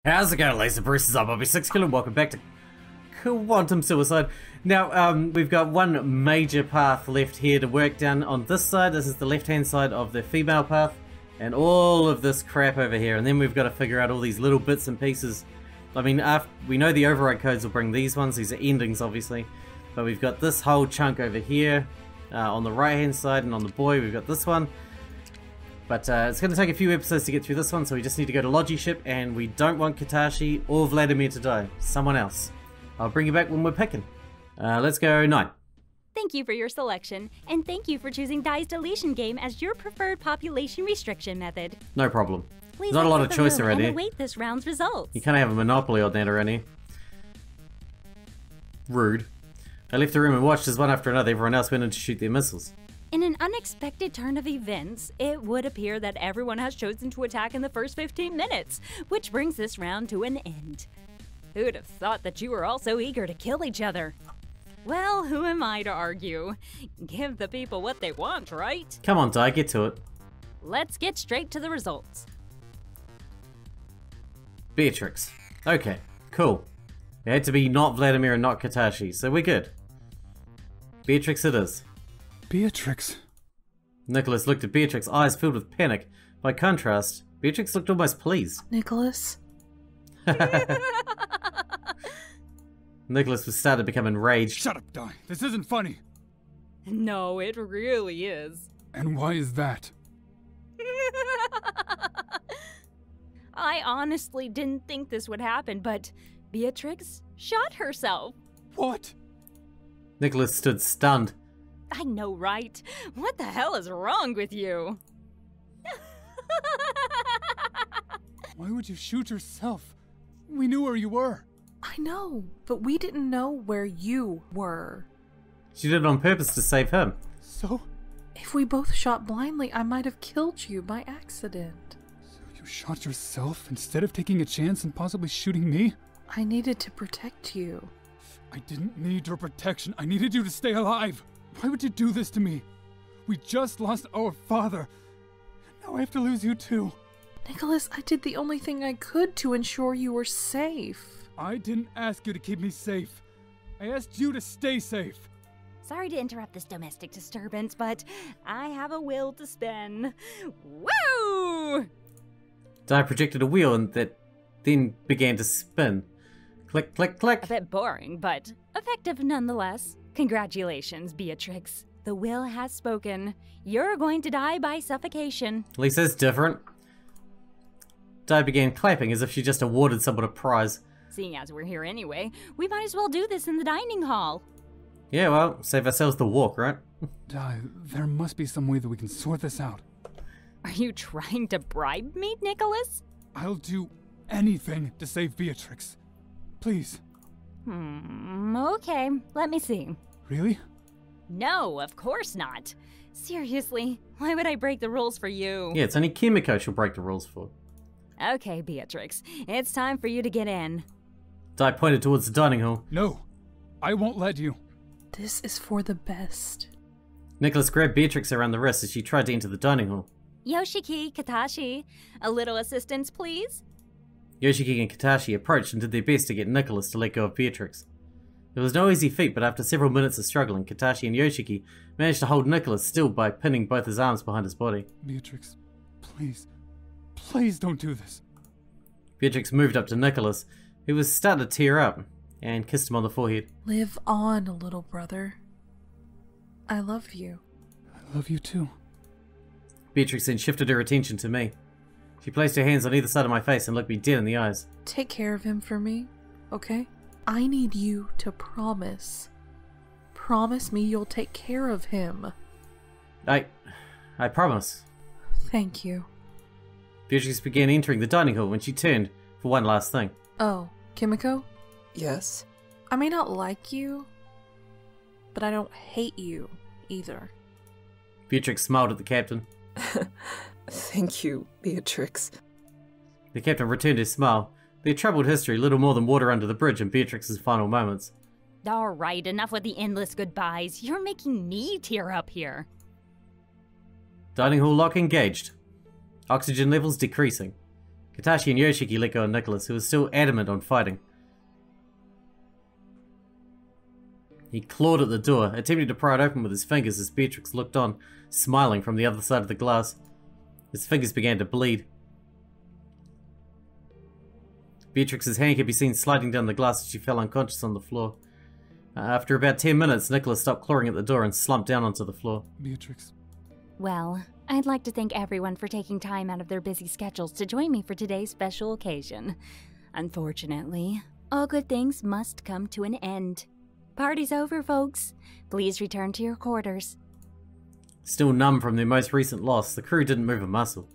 How's it going, Laser Bruce's up? I'll be Sixkilla and welcome back to Quantum Suicide. Now, we've got one major path left here to work down on this side. This is the left-hand side of the female path, and all of this crap over here. And then we've got to figure out all these little bits and pieces. I mean, we know the override codes will bring these ones. These are endings, obviously. But we've got this whole chunk over here on the right-hand side, and on the boy, we've got this one. But it's going to take a few episodes to get through this one, so we just need to go to Logi ship, and we don't want Katashi or Vladimir to die. Someone else. I'll bring you back when we're picking. Let's go 9. Thank you for your selection, and thank you for choosing Die's Deletion Game as your preferred population restriction method. No problem. Please Not a lot of choice around here. And await this round's results. You can't have a monopoly on that around here. Rude. I left the room and watched as one after another everyone else went in to shoot their missiles. In an unexpected turn of events, it would appear that everyone has chosen to attack in the first 15 minutes, which brings this round to an end. Who'd have thought that you were all so eager to kill each other? Well, who am I to argue? Give the people what they want, right? Come on, Die, get to it. Let's get straight to the results. Beatrix. Okay, cool. It had to be not Vladimir and not Katashi, so we're good. Beatrix it is. Beatrix. Nicholas looked at Beatrix, eyes filled with panic. By contrast, Beatrix looked almost pleased. Nicholas? Nicholas was starting to become enraged. Shut up, Di. This isn't funny. No, it really is. And why is that? I honestly didn't think this would happen, but Beatrix shot herself. What? Nicholas stood stunned. I know, right? What the hell is wrong with you? Why would you shoot yourself? We knew where you were. I know, but we didn't know where you were. She did it on purpose to save him. So? If we both shot blindly, I might have killed you by accident. So you shot yourself instead of taking a chance and possibly shooting me? I needed to protect you. I didn't need your protection. I needed you to stay alive. Why would you do this to me? We just lost our father. Now I have to lose you too. Nicholas, I did the only thing I could to ensure you were safe. I didn't ask you to keep me safe. I asked you to stay safe. Sorry to interrupt this domestic disturbance, but I have a will to spin. Woo! Di projected a wheel and that then began to spin. Click, click, click. A bit boring, but effective nonetheless. Congratulations, Beatrix. The will has spoken. You're going to die by suffocation. At least that's different. Di began clapping as if she just awarded someone a prize. Seeing as we're here anyway, we might as well do this in the dining hall. Yeah, well, save ourselves the walk, right? Di, there must be some way that we can sort this out. Are you trying to bribe me, Nicholas? I'll do anything to save Beatrix. Please. Okay, let me see. Really? No, of course not. Seriously, why would I break the rules for you? Yeah, it's only Kimiko she'll break the rules for. Okay, Beatrix, it's time for you to get in. Di pointed towards the dining hall. No, I won't let you. This is for the best. Nicholas grabbed Beatrix around the wrist as she tried to enter the dining hall. Yoshiki, Katashi, a little assistance, please? Yoshiki and Katashi approached and did their best to get Nicholas to let go of Beatrix. It was no easy feat, but after several minutes of struggling, Katashi and Yoshiki managed to hold Nicholas still by pinning both his arms behind his body. Beatrix, please. Please don't do this. Beatrix moved up to Nicholas, who was starting to tear up, and kissed him on the forehead. Live on, little brother. I love you. I love you too. Beatrix then shifted her attention to me. She placed her hands on either side of my face and looked me dead in the eyes. Take care of him for me, okay? I need you to promise. Promise me you'll take care of him. I promise. Thank you. Beatrix began entering the dining hall when she turned for one last thing. Oh, Kimiko? Yes? I may not like you, but I don't hate you either. Beatrix smiled at the captain. Thank you, Beatrix. The captain returned his smile. Their troubled history, little more than water under the bridge in Beatrix's final moments. Alright, enough with the endless goodbyes. You're making me tear up here. Dining hall lock engaged. Oxygen levels decreasing. Katashi and Yoshiki let go of Nicholas, who was still adamant on fighting. He clawed at the door, attempting to pry it open with his fingers as Beatrix looked on, smiling from the other side of the glass. His fingers began to bleed. Beatrix's hand could be seen sliding down the glass as she fell unconscious on the floor. After about 10 minutes, Nicholas stopped clawing at the door and slumped down onto the floor. Beatrix. Well, I'd like to thank everyone for taking time out of their busy schedules to join me for today's special occasion. Unfortunately, all good things must come to an end. Party's over, folks. Please return to your quarters. Still numb from their most recent loss, the crew didn't move a muscle.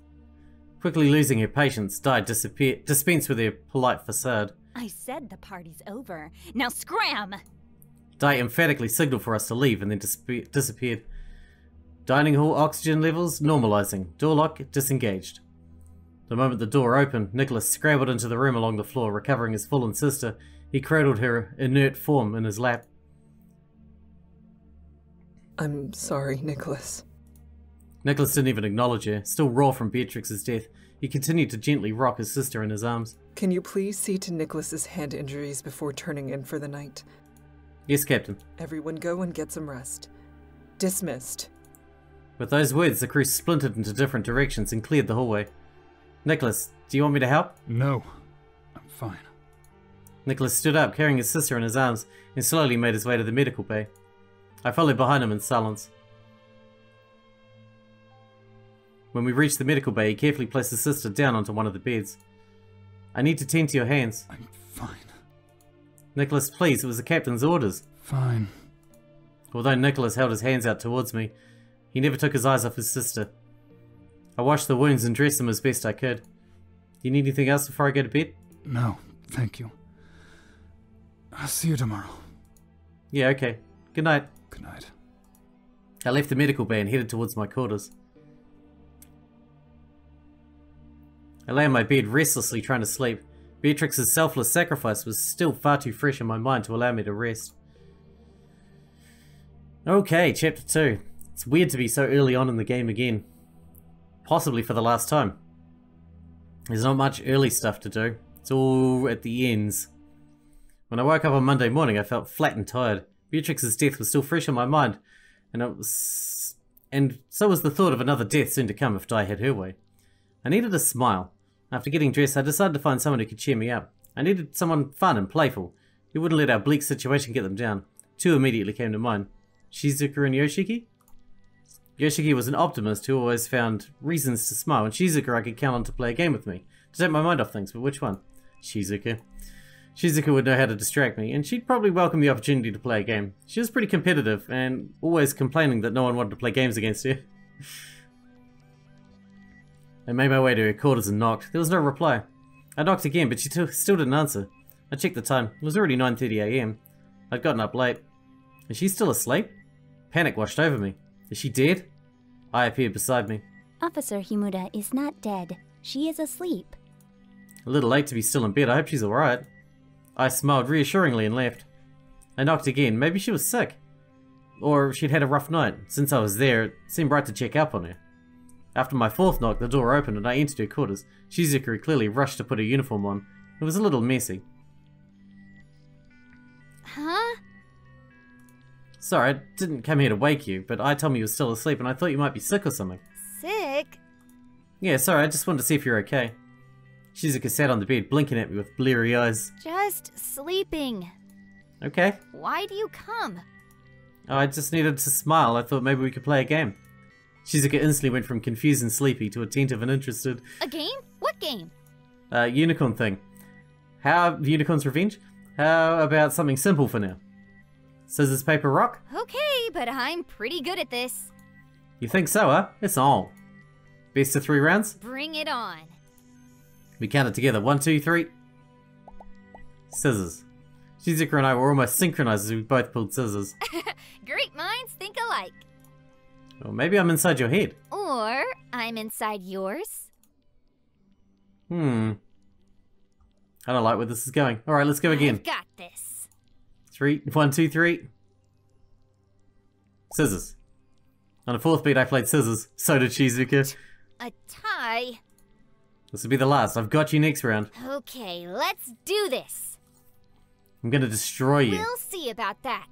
Quickly losing her patience, Dai dispensed with their polite facade. I said the party's over. Now scram! Dai emphatically signaled for us to leave and then disappeared. Dining hall oxygen levels normalizing. Door lock disengaged. The moment the door opened, Nicholas scrambled into the room along the floor, recovering his fallen sister. He cradled her inert form in his lap. I'm sorry, Nicholas. Nicholas didn't even acknowledge her. Still raw from Beatrix's death, he continued to gently rock his sister in his arms. Can you please see to Nicholas's hand injuries before turning in for the night? Yes, Captain. Everyone go and get some rest. Dismissed. With those words, the crew splintered into different directions and cleared the hallway. Nicholas, do you want me to help? No. I'm fine. Nicholas stood up, carrying his sister in his arms, and slowly made his way to the medical bay. I followed behind him in silence. When we reached the medical bay, he carefully placed his sister down onto one of the beds. I need to tend to your hands. I'm fine. Nicholas, please, it was the captain's orders. Fine. Although Nicholas held his hands out towards me, he never took his eyes off his sister. I washed the wounds and dressed them as best I could. Do you need anything else before I go to bed? No, thank you. I'll see you tomorrow. Yeah, okay. Good night. Good night. I left the medical bay and headed towards my quarters. I lay on my bed restlessly trying to sleep. Beatrix's selfless sacrifice was still far too fresh in my mind to allow me to rest. Okay, chapter 2. It's weird to be so early on in the game again. Possibly for the last time. There's not much early stuff to do. It's all at the ends. When I woke up on Monday morning, I felt flat and tired. Beatrix's death was still fresh in my mind, and so was the thought of another death soon to come if Dai had her way. I needed a smile. After getting dressed, I decided to find someone who could cheer me up. I needed someone fun and playful, who wouldn't let our bleak situation get them down. Two immediately came to mind. Shizuka and Yoshiki? Yoshiki was an optimist who always found reasons to smile, and Shizuka I could count on to play a game with me, to take my mind off things, but which one? Shizuka. Shizuka would know how to distract me, and she'd probably welcome the opportunity to play a game. She was pretty competitive, and always complaining that no one wanted to play games against her. I made my way to her quarters and knocked. There was no reply. I knocked again, but she still didn't answer. I checked the time. It was already 9:30 AM. I'd gotten up late. Is she still asleep? Panic washed over me. Is she dead? I appeared beside me. Officer Himura is not dead. She is asleep. A little late to be still in bed. I hope she's alright. I smiled reassuringly and left. I knocked again. Maybe she was sick. Or she'd had a rough night. Since I was there, it seemed right to check up on her. After my fourth knock, the door opened and I entered her quarters. Shizuka clearly rushed to put her uniform on. It was a little messy. Huh? Sorry, I didn't come here to wake you, but I told me you were still asleep and I thought you might be sick or something. Sick? Yeah, sorry, I just wanted to see if you're okay. Shizuka sat on the bed, blinking at me with bleary eyes. Just sleeping. Okay. Why do you come? Oh, I just needed to smile. I thought maybe we could play a game. Shizuka instantly went from confused and sleepy to attentive and interested. A game? What game? Unicorn thing. Unicorn's revenge? How about something simple for now? Scissors, paper, rock? Okay, but I'm pretty good at this. You think so, huh? It's on. Best of 3 rounds? Bring it on. We counted together. 1, 2, 3. Scissors. Shizuka and I were almost synchronized as we both pulled scissors. Great minds think alike. Well, maybe I'm inside your head. Or I'm inside yours. I don't like where this is going. Alright, let's go again. I've got this. 1, 2, 3. Scissors. On the 4th beat I played scissors. So did Shizuka. A tie? This will be the last. I've got you next round. Okay, let's do this. I'm gonna destroy you. We'll see about that.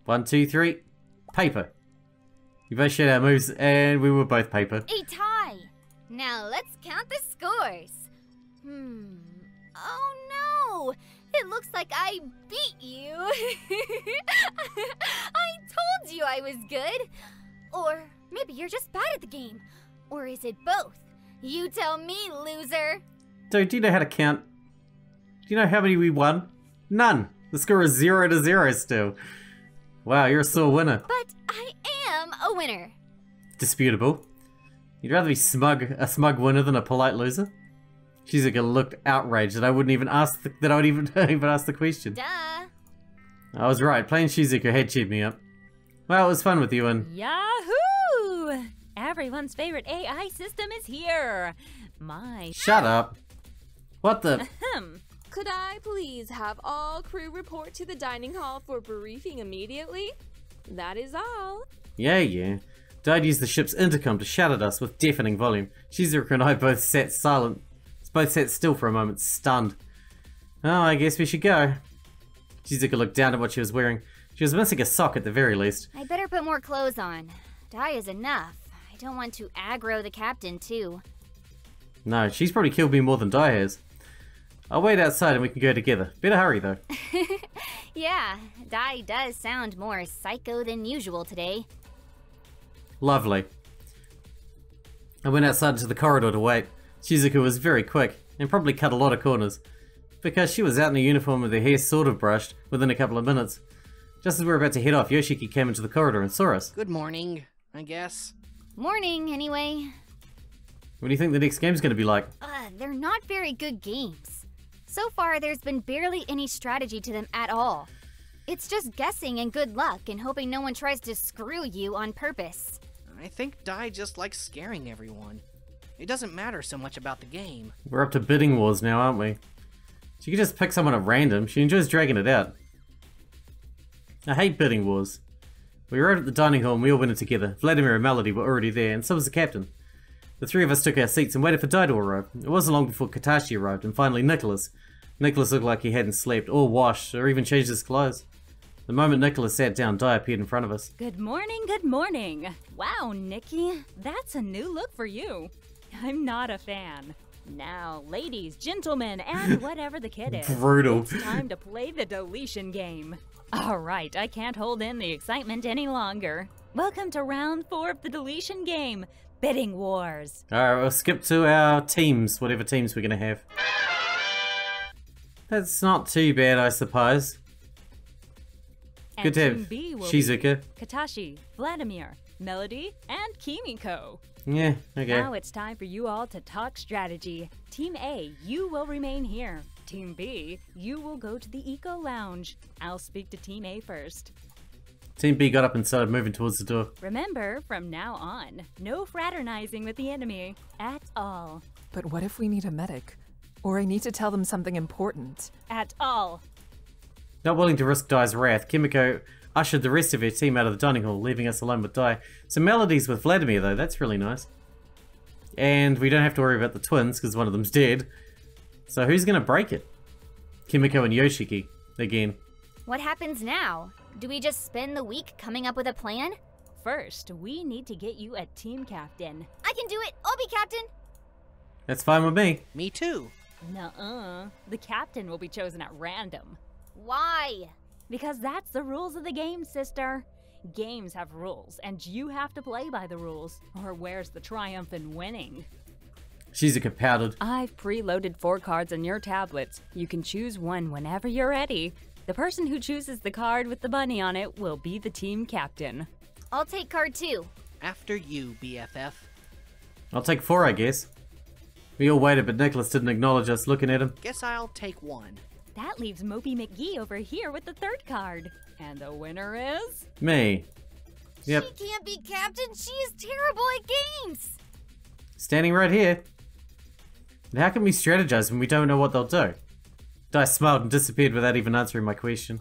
1, 2, 3. Paper. We both shared our moves, and we were both paper. A tie. Now let's count the scores. Oh no! It looks like I beat you. I told you I was good. Or maybe you're just bad at the game. Or is it both? You tell me, loser. Dude, do you know how to count? Do you know how many we won? None. The score is 0-0 still. Wow, you're a sore winner. But I am a winner. Disputable. You'd rather be a smug winner than a polite loser? Shizuka looked outraged that I wouldn't even ask even ask the question. Duh. I was right. Playing Shizuka had cheered me up. Well, it was fun with you and... Yahoo! Everyone's favorite AI system is here. Shut up. What the... Ahem. Could I please have all crew report to the dining hall for briefing immediately? That is all. Yeah. Dad used the ship's intercom to shout at us with deafening volume. Shizuka and I both sat still for a moment, stunned. Oh, I guess we should go. Shizuka looked down at what she was wearing. She was missing a sock at the very least. I better put more clothes on. Dye is enough. I don't want to aggro the captain, too. No, she's probably killed me more than Dai has. I'll wait outside and we can go together. Better hurry, though. Yeah, Dai does sound more psycho than usual today. Lovely. I went outside into the corridor to wait. Shizuka was very quick, and probably cut a lot of corners, because she was out in a uniform with her hair sort of brushed within a couple of minutes. Just as we were about to head off, Yoshiki came into the corridor and saw us. Good morning, I guess. Morning, anyway. What do you think the next game's going to be like? They're not very good games. So far, there's been barely any strategy to them at all. It's just guessing and good luck and hoping no one tries to screw you on purpose. I think Dai just likes scaring everyone. It doesn't matter so much about the game. We're up to bidding wars now, aren't we? She could just pick someone at random. She enjoys dragging it out. I hate bidding wars. We arrived at the dining hall and we all went in together. Vladimir and Melody were already there, and so was the captain. The three of us took our seats and waited for Dai to arrive. It wasn't long before Katashi arrived, and finally Nicholas. Nicholas looked like he hadn't slept, or washed, or even changed his clothes. The moment Nicholas sat down, Dai appeared in front of us. Good morning, good morning. Wow, Nikki, that's a new look for you. I'm not a fan. Now, ladies, gentlemen, and whatever the kid is. Brutal. It's time to play the Deletion Game. All right, I can't hold in the excitement any longer. Welcome to round 4 of the Deletion Game, Bidding Wars. Alright, we'll skip to our teams, whatever teams we're going to have. That's not too bad, I suppose. And Good to have Team B will Shizuka. be Katashi, Vladimir, Melody, and Kimiko. Yeah, okay. Now it's time for you all to talk strategy. Team A, you will remain here. Team B, you will go to the Eco Lounge. I'll speak to Team A first. Team B got up and started moving towards the door. Remember, from now on, no fraternizing with the enemy at all. But what if we need a medic? Or I need to tell them something important? At all. Not willing to risk Dai's wrath, Kimiko ushered the rest of her team out of the dining hall, leaving us alone with Dai. Some Melody's with Vladimir, though. That's really nice. And we don't have to worry about the twins, because one of them's dead. So who's going to break it? Kimiko and Yoshiki, again. What happens now? Do we just spend the week coming up with a plan? First, we need to get you a team captain. I can do it! I'll be captain! That's fine with me. Me too. Nuh-uh. The captain will be chosen at random. Why? Because that's the rules of the game, sister. Games have rules, and you have to play by the rules, or where's the triumph in winning? Shizuka pouted. I've preloaded 4 cards on your tablets. You can choose one whenever you're ready. The person who chooses the card with the bunny on it will be the team captain. I'll take card 2. After you, BFF. I'll take 4, I guess. We all waited, but Nicholas didn't acknowledge us looking at him. Guess I'll take 1. That leaves Mopey McGee over here with the 3rd card. And the winner is... Me. Yep. She can't be captain. She is terrible at games. Standing right here. And how can we strategize when we don't know what they'll do? Dai smiled and disappeared without even answering my question.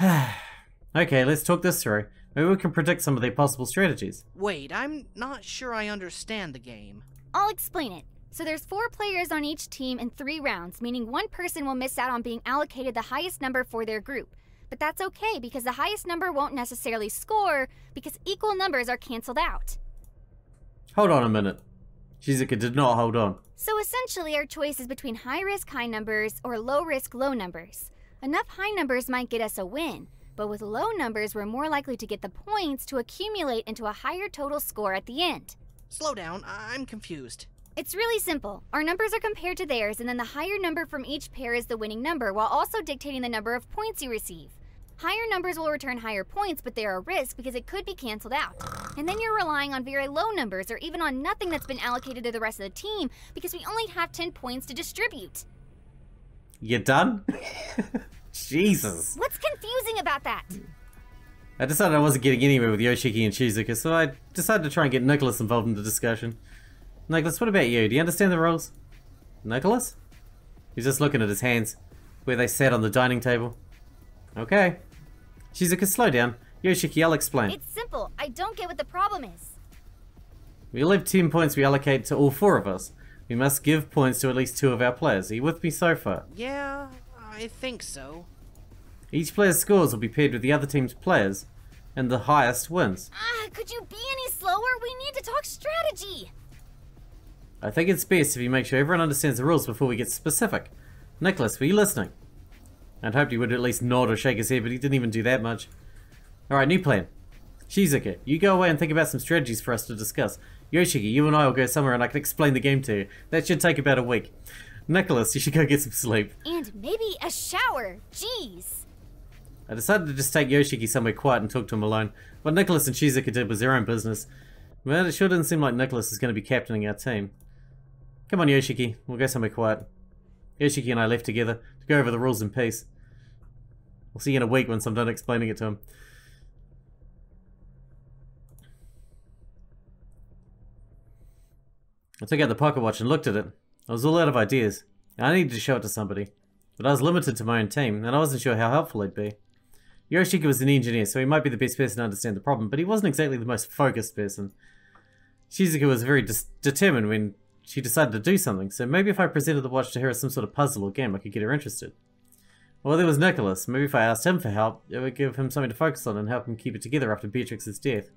Okay, let's talk this through. Maybe we can predict some of their possible strategies. Wait, I'm not sure I understand the game. I'll explain it. So there's 4 players on each team in 3 rounds, meaning one person will miss out on being allocated the highest number for their group. But that's okay, because the highest number won't necessarily score, because equal numbers are canceled out. Hold on a minute. Shizuka did not hold on. So essentially our choice is between high-risk high numbers or low-risk low numbers. Enough high numbers might get us a win, but with low numbers we're more likely to get the points to accumulate into a higher total score at the end. Slow down, I'm confused. It's really simple. Our numbers are compared to theirs, and then the higher number from each pair is the winning number, while also dictating the number of points you receive. Higher numbers will return higher points, but they are a risk because it could be canceled out. And then you're relying on very low numbers, or even on nothing that's been allocated to the rest of the team, because we only have 10 points to distribute. You done? Jesus. What's confusing about that? I decided I wasn't getting anywhere with Yoshiki and Shizuka, so I decided to try and get Nicholas involved in the discussion. Nicholas, what about you? Do you understand the rules? Nicholas? He's just looking at his hands, where they sat on the dining table. Okay. Shizuka, slow down. Yoshiki, I'll explain. It's simple. I don't get what the problem is. We all have 10 points we allocate to all 4 of us. We must give points to at least 2 of our players. Are you with me so far? Yeah, I think so. Each player's scores will be paired with the other team's players, and the highest wins. Could you be any slower? We need to talk strategy. I think it's best if you make sure everyone understands the rules before we get specific. Nicholas, were you listening? I'd hoped he would at least nod or shake his head, but he didn't even do that much. Alright, new plan. Shizuka, you go away and think about some strategies for us to discuss. Yoshiki, you and I will go somewhere and I can explain the game to you. That should take about a week. Nicholas, you should go get some sleep. And maybe a shower. Jeez. I decided to just take Yoshiki somewhere quiet and talk to him alone. What Nicholas and Shizuka did was their own business. Well, it sure didn't seem like Nicholas is going to be captaining our team. Come on, Yoshiki. We'll go somewhere quiet. Yoshiki and I left together to go over the rules in peace. We'll see you in a week once I'm done explaining it to him. I took out the pocket watch and looked at it. I was all out of ideas. I needed to show it to somebody. But I was limited to my own team, and I wasn't sure how helpful it'd be. Yoshiki was an engineer, so he might be the best person to understand the problem, but he wasn't exactly the most focused person. Shizuka was very determined when she decided to do something, so maybe if I presented the watch to her as some sort of puzzle or game, I could get her interested. Well, there was Nicholas. Maybe if I asked him for help, it would give him something to focus on and help him keep it together after Beatrix's death.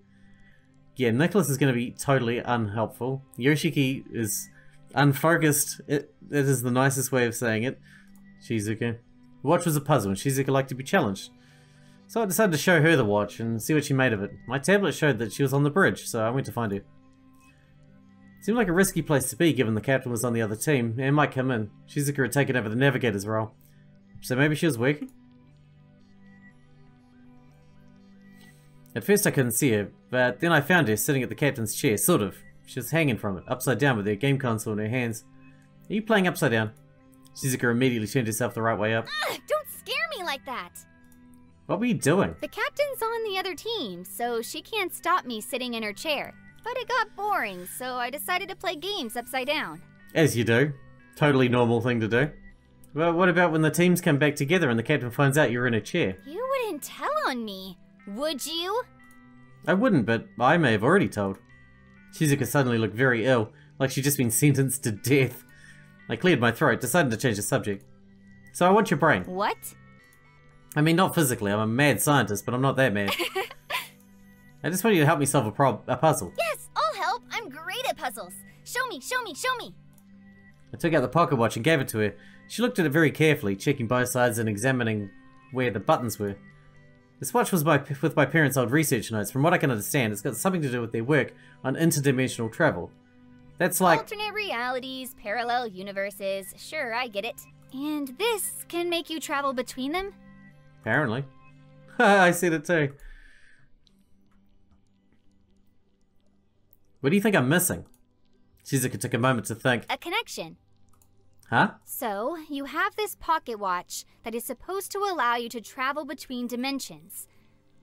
Yeah, Nicholas is going to be totally unhelpful. Yoshiki is unfocused. It is the nicest way of saying it. Shizuka. The watch was a puzzle, and Shizuka liked to be challenged. So I decided to show her the watch and see what she made of it. My tablet showed that she was on the bridge, so I went to find her. Seemed like a risky place to be, given the captain was on the other team and might come in. Shizuka had taken over the navigator's role. So maybe she was working? At first I couldn't see her, but then I found her sitting at the captain's chair, sort of. She was hanging from it, upside down with her game console in her hands. Are you playing upside down? Shizuka immediately turned herself the right way up. Don't scare me like that! What were you doing? The captain's on the other team, so she can't stop me sitting in her chair. But it got boring, so I decided to play games upside down. As you do. Totally normal thing to do. Well, what about when the teams come back together and the captain finds out you're in a chair? You wouldn't tell on me, would you? I wouldn't, but I may have already told. Shizuka suddenly looked very ill, like she'd just been sentenced to death. I cleared my throat, decided to change the subject. So I want your brain. What? I mean, not physically. I'm a mad scientist, but I'm not that mad. I just want you to help me solve a puzzle. Yes, I'll help. I'm great at puzzles. Show me, show me, show me. I took out the pocket watch and gave it to her. She looked at it very carefully, checking both sides and examining where the buttons were. This watch was with my parents' old research notes. From what I can understand, it's got something to do with their work on interdimensional travel. That's like... alternate realities, parallel universes. Sure, I get it. And this can make you travel between them? Apparently. I said it too. What do you think I'm missing? Shizuka took a moment to think. A connection. Huh? So, you have this pocket watch that is supposed to allow you to travel between dimensions.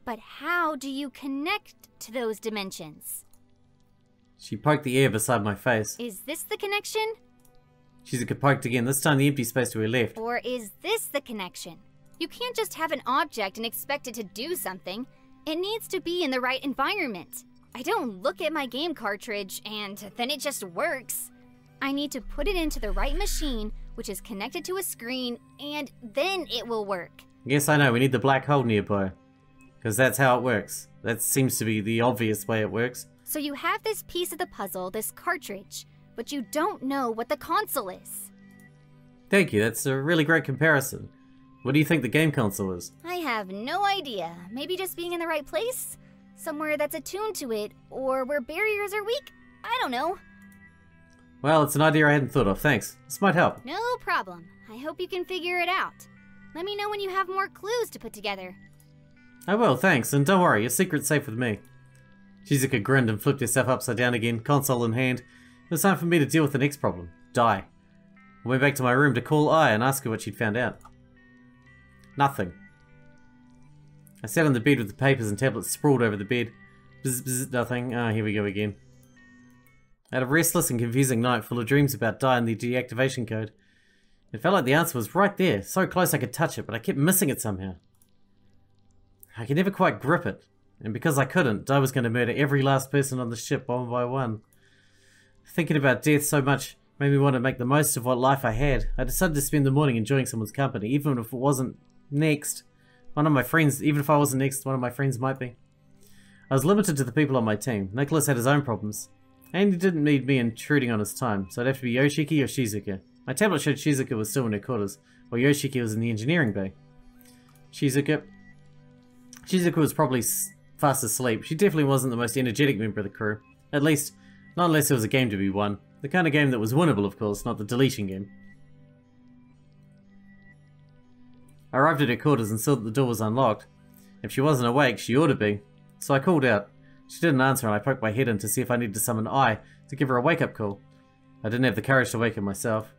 But how do you connect to those dimensions? She poked the air beside my face. Is this the connection? Shizuka poked again, this time the empty space to her left. Or is this the connection? You can't just have an object and expect it to do something. It needs to be in the right environment. I don't look at my game cartridge and then it just works. I need to put it into the right machine, which is connected to a screen, and then it will work. Yes, I know, we need the black hole nearby. Because that's how it works. That seems to be the obvious way it works. So you have this piece of the puzzle, this cartridge, but you don't know what the console is. Thank you, that's a really great comparison. What do you think the game console is? I have no idea. Maybe just being in the right place? Somewhere that's attuned to it, or where barriers are weak? I don't know. Well, it's an idea I hadn't thought of, thanks. This might help. No problem. I hope you can figure it out. Let me know when you have more clues to put together. I will, thanks, and don't worry, your secret's safe with me. Shizuka grinned and flipped herself upside down again, console in hand. It was time for me to deal with the next problem. Die. I went back to my room to call Ai and ask her what she'd found out. Nothing. I sat on the bed with the papers and tablets sprawled over the bed. Bzz, bzz, nothing. Ah, here we go again. I had a restless and confusing night full of dreams about Dai and the deactivation code. It felt like the answer was right there, so close I could touch it, but I kept missing it somehow. I could never quite grip it, and because I couldn't, Dai was going to murder every last person on the ship one by one. Thinking about death so much made me want to make the most of what life I had. I decided to spend the morning enjoying someone's company, even if it wasn't next. One of my friends, even if I wasn't next, one of my friends might be. I was limited to the people on my team. Nicholas had his own problems, and he didn't need me intruding on his time, so it'd have to be Yoshiki or Shizuka. My tablet showed Shizuka was still in her quarters, while Yoshiki was in the engineering bay. Shizuka was probably fast asleep. She definitely wasn't the most energetic member of the crew. At least, not unless there was a game to be won. The kind of game that was winnable, of course, not the Deletion Game. I arrived at her quarters and saw that the door was unlocked. If she wasn't awake, she ought to be. So I called out. She didn't answer and I poked my head in to see if I needed to summon Ai to give her a wake-up call. I didn't have the courage to wake her myself.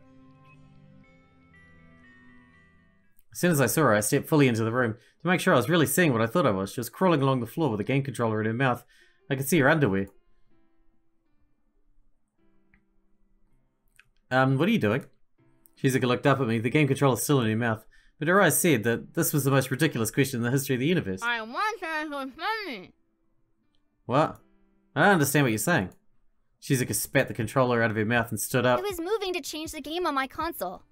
As soon as I saw her, I stepped fully into the room to make sure I was really seeing what I thought I was. She was crawling along the floor with a game controller in her mouth. I could see her underwear. What are you doing? Shizuka looked up at me, the game controller still in her mouth, but her eyes said that this was the most ridiculous question in the history of the universe. I want to funny. What? I don't understand what you're saying. Shizuka spat the controller out of her mouth and stood up. I was moving to change the game on my console.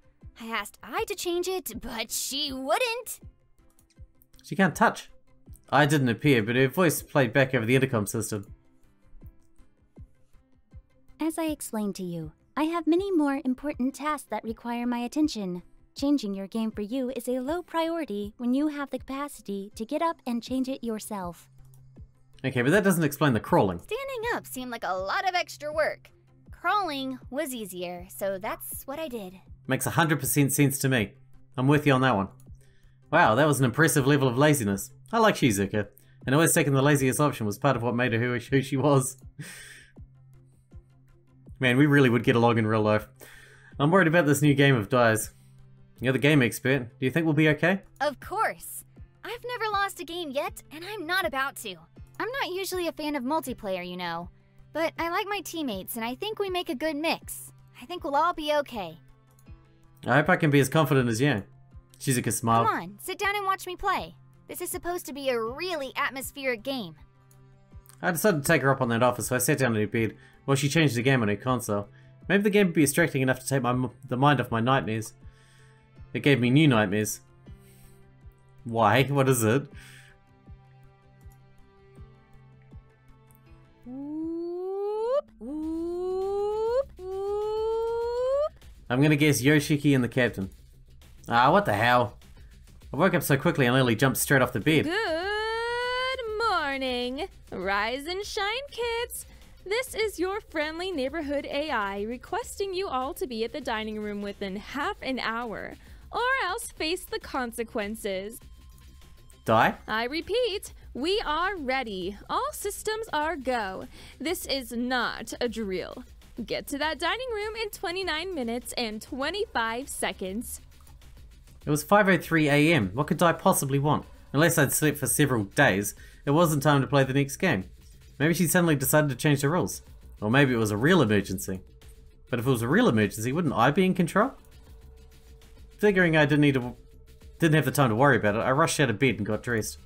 I asked Ai to change it, but she wouldn't. She can't touch. I didn't appear, but her voice played back over the intercom system. As I explained to you, I have many more important tasks that require my attention. Changing your game for you is a low priority when you have the capacity to get up and change it yourself. Okay, but that doesn't explain the crawling. Standing up seemed like a lot of extra work. Crawling was easier, so that's what I did. Makes 100% sense to me. I'm with you on that one. Wow, that was an impressive level of laziness. I like Shizuka, and always taking the laziest option was part of what made her who she was. Man, we really would get along in real life. I'm worried about this new game of Dai's. You're the game expert. Do you think we'll be okay? Of course. I've never lost a game yet, and I'm not about to. I'm not usually a fan of multiplayer, you know. But I like my teammates, and I think we make a good mix. I think we'll all be okay. I hope I can be as confident as you. Shizuka smiled. Come on, sit down and watch me play. This is supposed to be a really atmospheric game. I decided to take her up on that offer, so I sat down in her bed while she changed the game on her console. Maybe the game would be distracting enough to take the mind off my nightmares. It gave me new nightmares. Why? What is it? I'm gonna guess Yoshiki and the captain. Ah, what the hell? I woke up so quickly I nearly jumped straight off the bed. Good morning. Rise and shine, kids. This is your friendly neighborhood AI requesting you all to be at the dining room within half an hour, or else face the consequences. Die? I repeat, we are ready. All systems are go. This is not a drill. Get to that dining room in 29 minutes and 25 seconds. It was 5:03 AM. What could Dai possibly want? Unless I'd slept for several days, it wasn't time to play the next game. Maybe she suddenly decided to change the rules. Or maybe it was a real emergency. But if it was a real emergency, wouldn't I be in control? Figuring I didn't have the time to worry about it, I rushed out of bed and got dressed.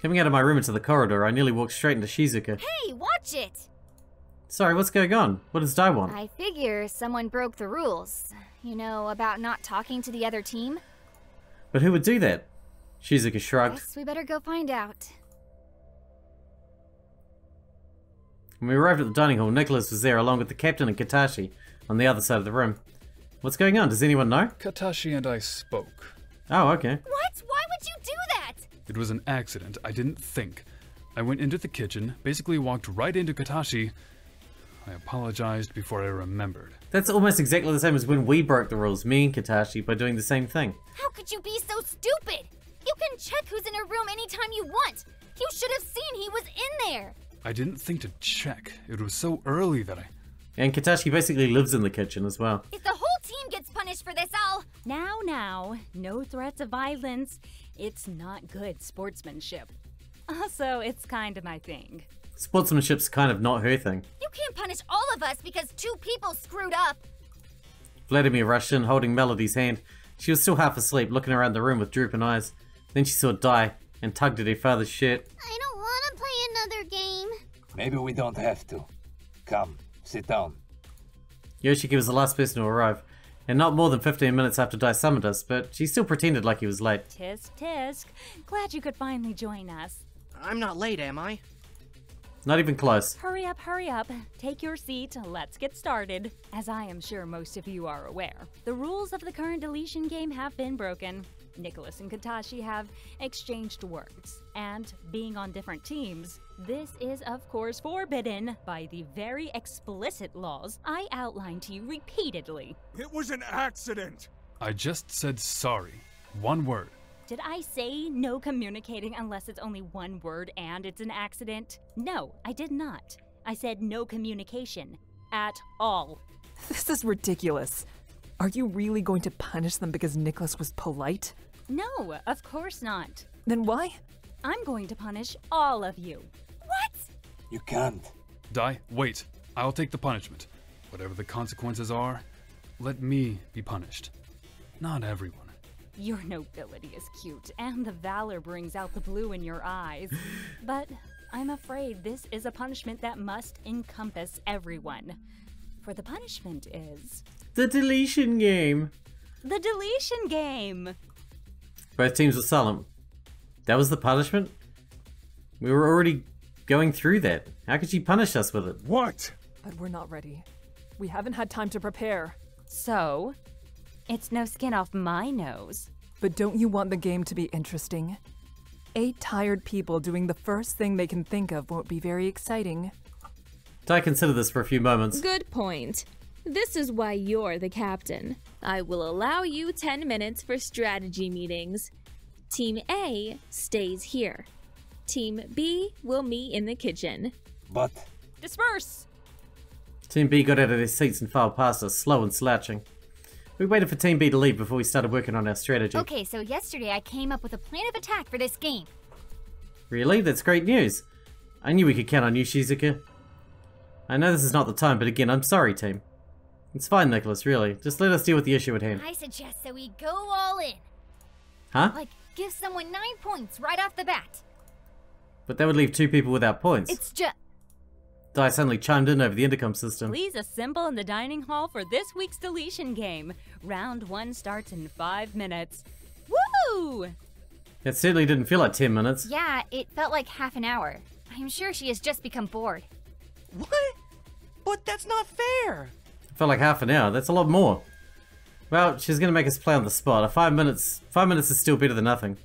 Coming out of my room into the corridor, I nearly walked straight into Shizuka. Hey, watch it! Sorry, what's going on? What does Dai want? I figure someone broke the rules. You know, about not talking to the other team. But who would do that? Shizuka shrugged. Guess we better go find out. When we arrived at the dining hall, Nicholas was there along with the captain and Katashi on the other side of the room. What's going on? Does anyone know? Katashi and I spoke. Oh, okay. What? Why would you do that? It was an accident. I didn't think. I went into the kitchen, basically walked right into Katashi. I apologized before I remembered. That's almost exactly the same as when we broke the rules, me and Katashi, by doing the same thing. How could you be so stupid? You can check who's in a room anytime you want. You should have seen he was in there. I didn't think to check. It was so early that I... And Katashi basically lives in the kitchen as well. If the whole team gets punished for this, I'll... Now, no threats of violence. It's not good sportsmanship. Also, it's kind of my thing. Sportsmanship's kind of not her thing. You can't punish all of us because 2 people screwed up. Vladimir rushed in, holding Melody's hand. She was still half asleep, looking around the room with drooping eyes. Then she saw Dai and tugged at her father's shirt. I don't want to play another game. Maybe we don't have to. Come, sit down. Yoshiki was the last person to arrive, and not more than 15 minutes after Dai summoned us, but she still pretended like he was late. Tisk tisk. Glad you could finally join us. I'm not late, am I? Not even close. Hurry up. Take your seat. Let's get started. As I am sure most of you are aware, the rules of the current Deletion Game have been broken. Nicholas and Katashi have exchanged words, and being on different teams, this is of course forbidden by the very explicit laws I outlined to you repeatedly. It was an accident! I just said sorry. One word. Did I say no communicating unless it's only one word and it's an accident? No, I did not. I said no communication. At all. This is ridiculous. Are you really going to punish them because Nicholas was polite? No, of course not. Then why? I'm going to punish all of you. What? You can't. Dai, wait. I'll take the punishment. Whatever the consequences are, let me be punished. Not everyone. Your nobility is cute, and the valor brings out the blue in your eyes. But I'm afraid this is a punishment that must encompass everyone. For the punishment is... The Deletion Game! The Deletion Game! Both teams were silent. That was the punishment? We were already going through that. How could she punish us with it? What? But we're not ready. We haven't had time to prepare. So, it's no skin off my nose. But don't you want the game to be interesting? 8 tired people doing the first thing they can think of won't be very exciting. Dai consider this for a few moments. Good point. This is why you're the captain. I will allow you 10 minutes for strategy meetings. Team A stays here. Team B will meet in the kitchen. But... Disperse! Team B got out of their seats and filed past us, slow and slouching. We waited for Team B to leave before we started working on our strategy. Okay, so yesterday I came up with a plan of attack for this game. Really? That's great news. I knew we could count on you, Shizuka. I know this is not the time, but again, I'm sorry, team. It's fine, Nicholas, really. Just let us deal with the issue at hand. I suggest that we go all in. Huh? Like, give someone 9 points right off the bat. But that would leave 2 people without points. It's just... Dai suddenly chimed in over the intercom system. Please assemble in the dining hall for this week's Deletion Game. Round 1 starts in 5 minutes. Woo! That certainly didn't feel like 10 minutes. Yeah, it felt like half an hour. I'm sure she has just become bored. What? But that's not fair! It felt like half an hour. That's a lot more. Well, she's gonna make us play on the spot. 5 minutes is still better than nothing.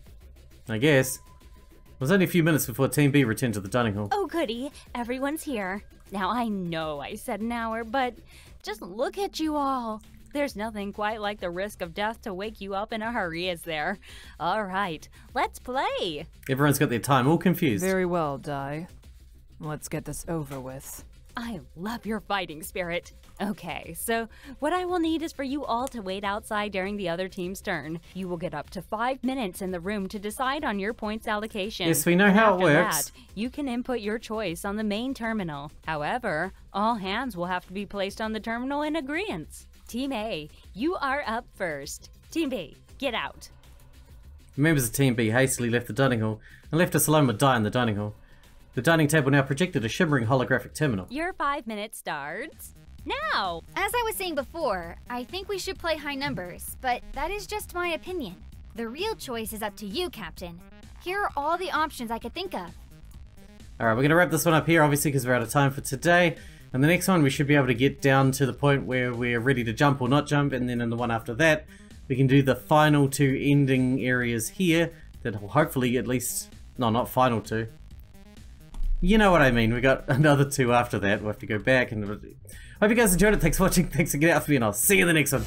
I guess. It was only a few minutes before Team B returned to the dining hall. Oh goody, everyone's here. Now I know I said an hour, but just look at you all. There's nothing quite like the risk of death to wake you up in a hurry, is there? Alright, let's play! Everyone's got their time all confused. Very well, Dai. Let's get this over with. I love your fighting spirit. Okay, so what I will need is for you all to wait outside during the other team's turn. You will get up to 5 minutes in the room to decide on your points allocation. Yes, we know how it After works. that, you can input your choice on the main terminal. However, all hands will have to be placed on the terminal in agreement. Team A, you are up first. Team B, get out. Members of Team B hastily left the dining hall and left us alone with Dai in the dining hall. The dining table now projected a shimmering holographic terminal. Your 5 minutes starts now. As I was saying before, I think we should play high numbers, but that is just my opinion. The real choice is up to you, Captain. Here are all the options I could think of. Alright, we're going to wrap this one up here, obviously, because we're out of time for today. And the next one, we should be able to get down to the point where we're ready to jump or not jump, and then in the one after that, we can do the final 2 ending areas here, that will hopefully at least... No, not final 2. You know what I mean, we got another 2 after that, we'll have to go back and... Hope you guys enjoyed it, thanks for watching, thanks for getting out for me, and I'll see you in the next one.